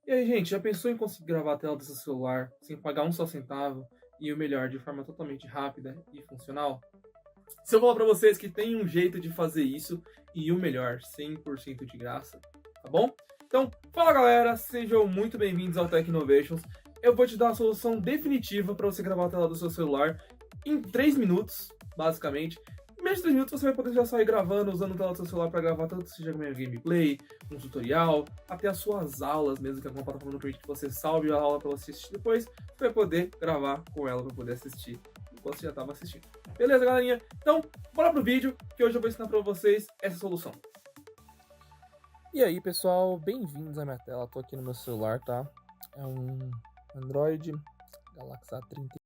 E aí, gente, já pensou em conseguir gravar a tela do seu celular sem pagar um só centavo e o melhor, de forma totalmente rápida e funcional? Se eu falar pra vocês que tem um jeito de fazer isso e o melhor, 100% de graça, tá bom? Então, fala galera, sejam muito bem-vindos ao Tech Innovations. Eu vou te dar a solução definitiva para você gravar a tela do seu celular em 3 minutos, basicamente. Em menos de 3 minutos você vai poder já sair gravando, usando a tela do seu celular para gravar tanto seja uma gameplay, um tutorial, até as suas aulas mesmo, que é uma plataforma no permite que você salve a aula para você assistir depois, você vai poder gravar com ela para poder assistir enquanto você já estava assistindo. Beleza, galerinha? Então, bora pro vídeo, que hoje eu vou ensinar para vocês essa solução. E aí pessoal, bem-vindos à minha tela. Tô aqui no meu celular, tá? É um Android Galaxy A30